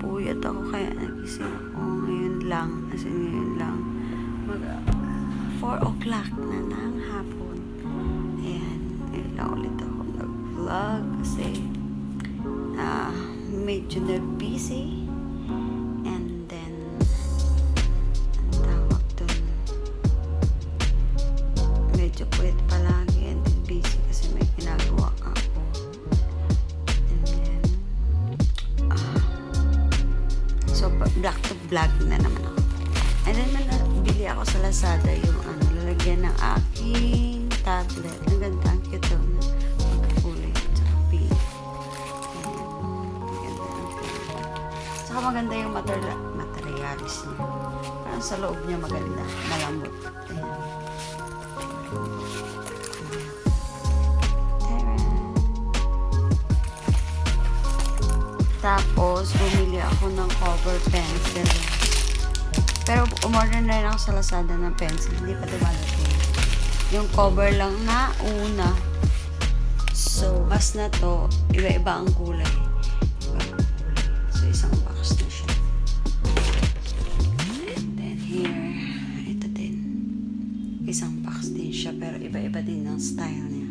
napuyat ako kaya nagising ako ngayon lang. As in, ngayon lang. 4 o'clock na ng hapon. Ayan. Ngayon lang ulit ako nag-vlog kasi medyo na-busy. And then, ang tawag dun, medyo puyat palagi and then busy kasi may ginagawa ako. And then, so, black to black na naman ako. And then, bili ako sa Lazada yung lalagyan ng aking tablet. Ang ganda, ang cute daw na kulay. Tsaka pink. Tsaka maganda yung materialis niya. Parang sa loob niya maganda. Malamot. Tapos, bumili ako ng cover pencil. Pero umorder na rin ako sa Lazada ng pencil. Hindi pa dumadating. Yung cover lang na una. So, mas na to, iba-iba ang kulay. Iba-iba ang kulay. So, isang box na siya. And then here, ito din. Isang box din siya, pero iba-iba din ang style niya.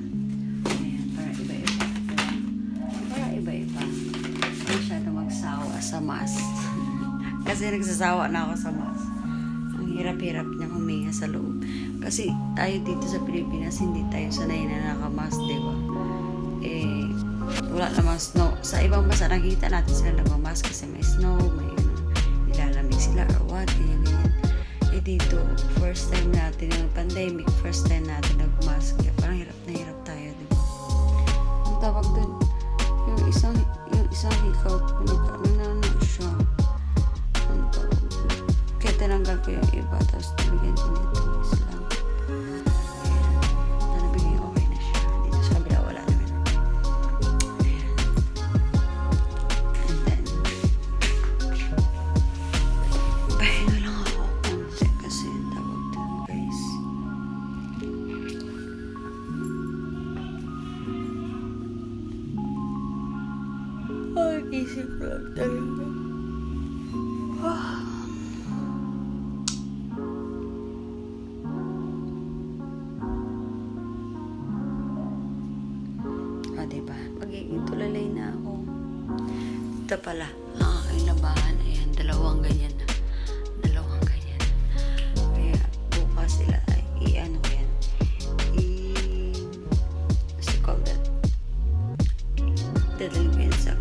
Ayan, para iba-iba. Para iba-iba. Hindi masyado magsawa sa mask. Kasi nagsasawa na ako sa mask. Ang hirap-hirap niyang huminga sa loob. Kasi tayo dito sa Pilipinas, hindi tayo sanay na nakamask, diba? Wala namang snow. Sa ibang bansa, nakita natin sila nagmamask kasi may snow, may nilalamig sila or what, ganyan. Dito, first time natin, yung pandemic, first time natin nagmask. Kaya parang hirap na hirap tayo, diba? Ang tawag dun, yung isang hikaw, ano siya. Kaya tinanggal ko yung iba, tapos nabigyan ko nito isa lang. Ayan. Nabigyan okay na siya. Dito sa kabila wala naman. Ayan. And then, pahinga lang ako konti kasi yung tawag dun, guys. Ay, isip ko lang talaga. Diba? Magiging tulalay na ako. Ito pala, ang aking labahan. Ayan, dalawang ganyan na. Dalawang ganyan. Kaya, bukas sila ay i-ano yan. What's it called that? Dadalhin ko yan sa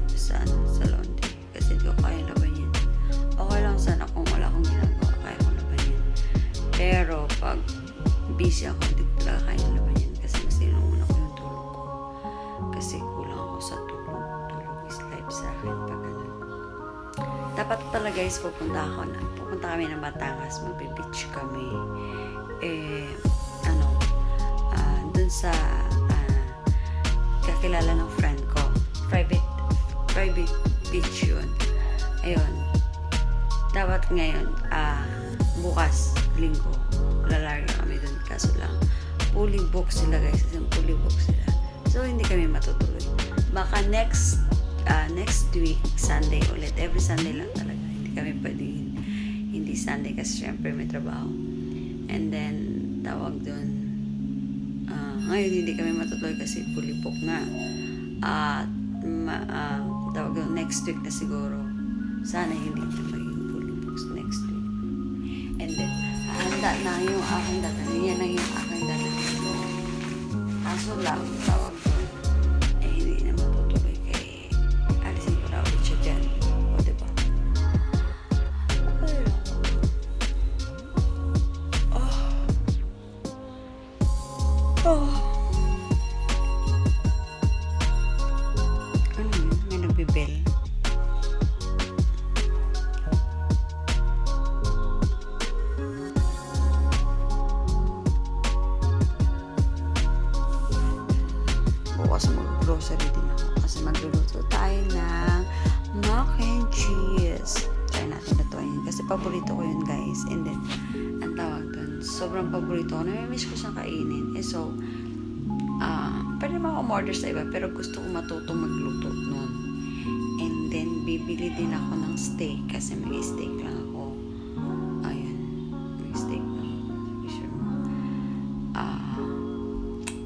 laundry. Kasi di ko kaya laban yan. Okay lang sana kung wala akong ginagawa. Kaya kong laban yan. Pero, pag busy ako, hindi ko talaga kaya laban yan. Kasi mas inuuna ko yung tulog ko. Kasi kulang ako sa tulog. Tulog is life sa akin pag ano. Dapat pala guys, pupunta kami ng Batangas, magbe-beach kami. Dun sa kakilala ng friend ko. Private beach yun. Ayun. Dapat ngayon, bukas, linggo, lalarga kami dun. Kaso lang, fully booked sila guys. Fully booked sila. So, hindi kami matutuloy. Baka next week, Sunday ulit. Every Sunday lang talaga. Hindi kami pwedeng hindi Sunday kasi syempre may trabaho. And then, tawag doon. Ngayon, hindi kami matutuloy kasi fully booked nga. Tawag doon, next week na siguro. Sana hindi na maging fully booked next week. And then, handa na yung aking data. Yan na yung aking data. Kaso lang, tawag doon, hindi na matutuloy kay alisin ko na ulit siya dyan. O, diba? Ano yun? May nagbibel. Bukas mag-grocery din ako kasi magluluto tayo ng mac and cheese. Try natin lutuin kasi paborito ko yun guys. And then, ang tawag dun, sobrang paborito ko. Namimiss ko siyang kainin. So, pwede naman ako order sa iba pero gusto ko matutong magluto nun. And then, bibili din ako ng steak kasi may steak lang ako. Ayun, may steak lang. Sure mo.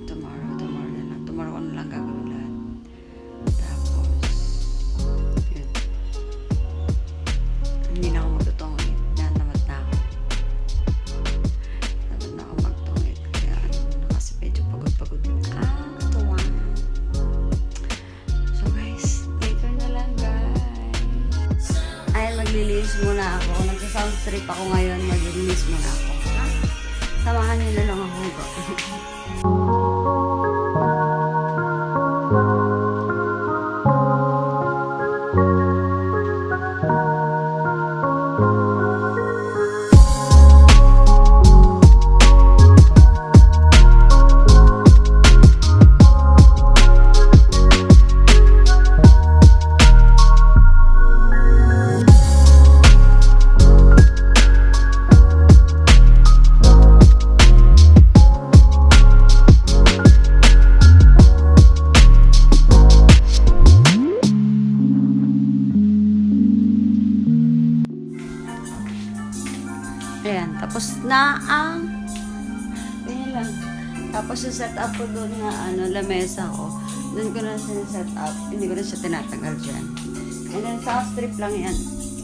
Tomorrow na lang. Tomorrow ko na lang gagawin lahat. Tapos, yun. Hindi na ako magtutungit. Natamad na ako. Natamad na ako magtungit. Kaya ano na kasi medyo pagod-pagod din. Katuwa. So guys, later na lang guys. Ay, maglilinis muna ako. Nagsa-sound trip ako ngayon. Maglilinis muna ako. Ha? Samahan niyo na lang ako. Ayan, tapos na ang ganyan lang. Tapos yung set up ko doon na lamesa ko. Doon ko na set up. Hindi ko na siya tinatagal dyan. And then sound strip lang yan.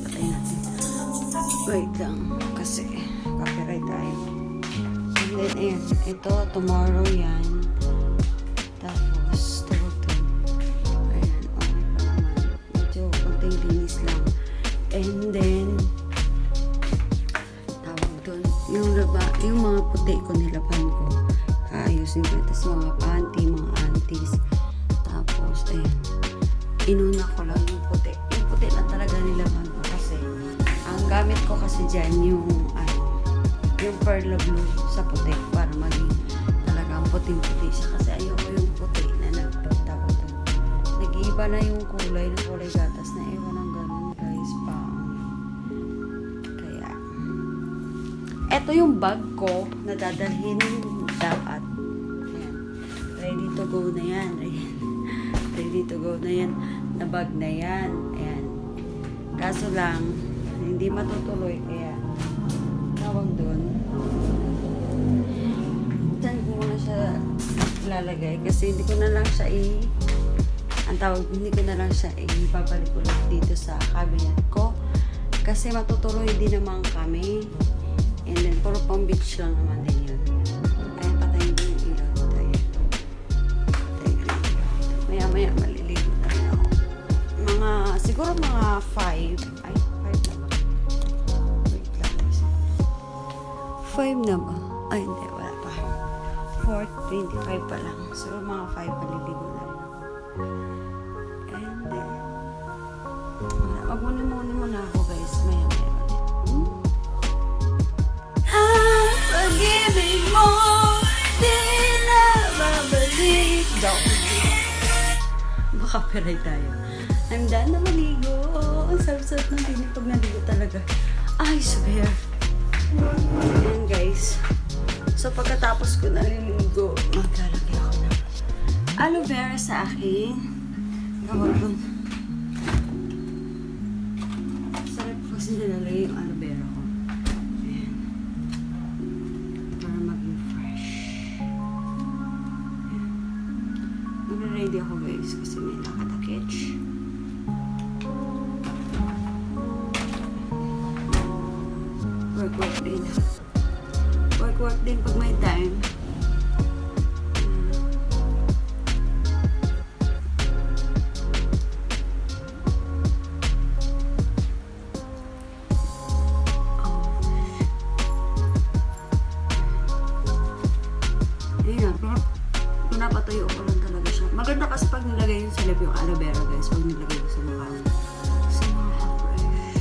Patayin natin. Wait lang. Kasi copyright tayo. And then ayan. Ito, tomorrow yan. Tapos tawag doon. Ayan. Okay pa naman. Medyo konting linis lang. And then yung mga puti ko nilaban ko, ayusin ko. Tapos mga panty, mga aunties. Tapos, ayun. Inuna ko lang yung puti. Yung puti lang talaga nilaban ko kasi ang gamit ko kasi dyan yung perla blue sa puti para maging talagang puting-puti siya. Kasi ayoko yung puti na nagtapos doon. Nag-iiba na yung kulay gatas na ewan ng ganun guys pa. Ito yung bag ko na dadalhin dapat. Ayan. Ready to go na yan. Ayan. Ready to go na yan. Na bag na yan. Ayan. Kaso lang, hindi matutuloy. Kaya, tawag doon. Diyan ko muna siya ilalagay. Kasi hindi ko na lang siya hindi ko na lang siya ibabalik ulit dito sa cabinet ko. Kasi matutuloy din naman kami. And then, puro pang beach lang naman din yun. Ay, patayin ko yung ilaw. Patayin ko yung ilaw. Maya-maya, maliligo na rin ako. Siguro mga 5. Ay, 5 na ba? Wait lang. 5 na ba? Ay, hindi. Wala pa. 4:25 pa lang. Siguro mga 5 maliligo na rin ako. And then, magmuni-muni muna ako guys. Maya-maya. Pag-ibig mo, di na babalik. Baka copyright tayo. I'm done na maligo. Ang sarap-sarap ng tinig pag naligo talaga. Ay, swear. Ayan guys. So pagkatapos ko naliligo, maglalagay ako ng aloe vera sa akin. Gawag ko. Sarap kasi nilalagay yung aloe vera ko. Ready ako guys kasi may nakatakich. Work din. Work din pag may time. Pinapatuyo ko lang talaga siya. Maganda kasi pag nilagay yun sa lip yung aloe vera guys. Pag nilagay yun sa mukha. Kasi fresh.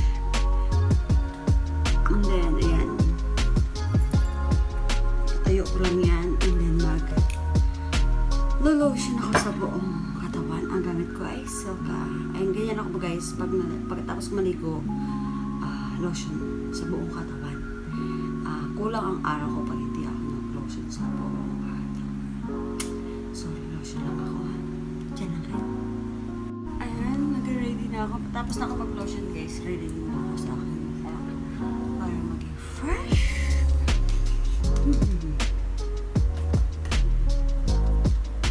And then, ayan. Tayo ko lang yan. And then lotion ako sa buong katawan. Ang gamit ko ay Silka. Ayun, ganyan ako guys. Pagkatapos maligo, lotion sa buong katawan. Kulang ang araw ko pag hindi ako nag-lotion sa buong katawan. Sorry, lotion lang ako. Diyan lang kayo. Ayan, nag-ready na na ako. Tapos na ako mag-lotion guys. Ready na ako sa akin. Para maging fresh.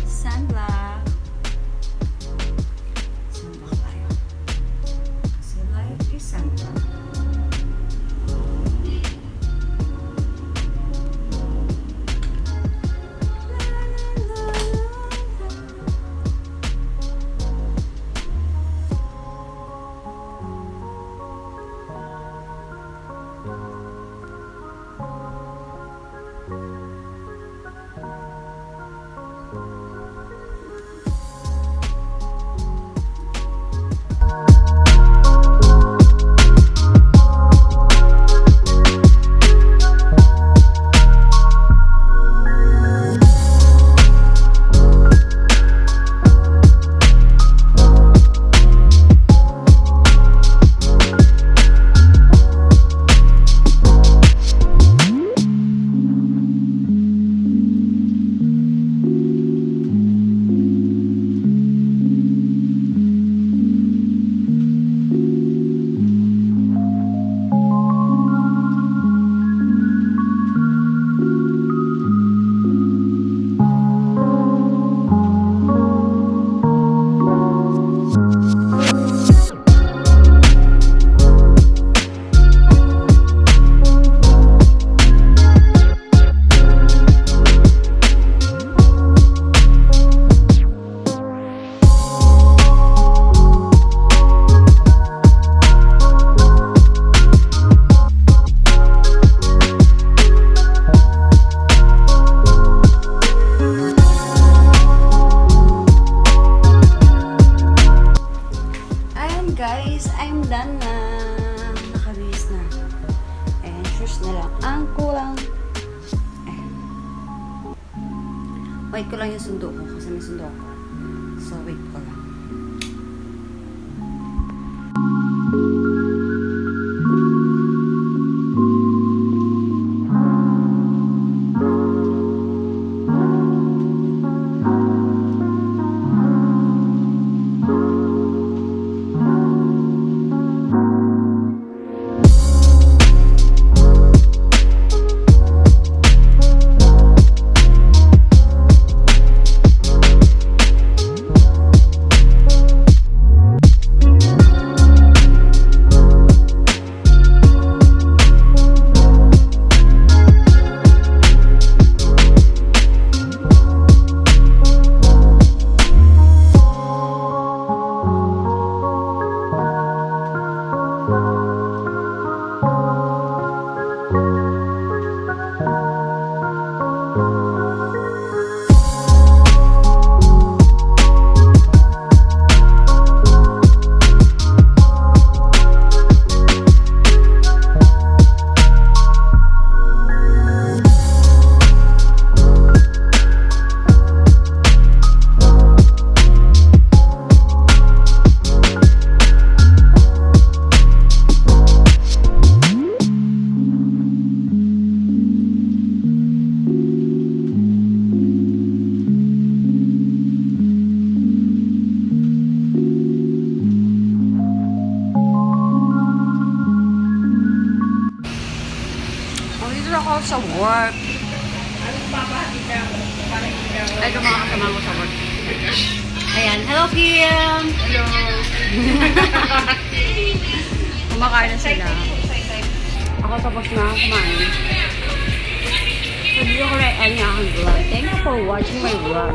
Sunblock. Sunblock tayo. Kasi life is sunblock. Guys, I'm done na. Nakabihis na. Ayan, shoes na lang. Ang kulang. Ayan. Wait ko lang yung sundo ko kasi may sundo ko. So, wait ko lang. Ako sa work. Ay, ito mga kasama ko sa work. Ayan. Hello, Kim! Hello! Kumakain na sila. Ako tapos na kumain. So, dito ko na end yung aking vlog. Thank you for watching my vlog.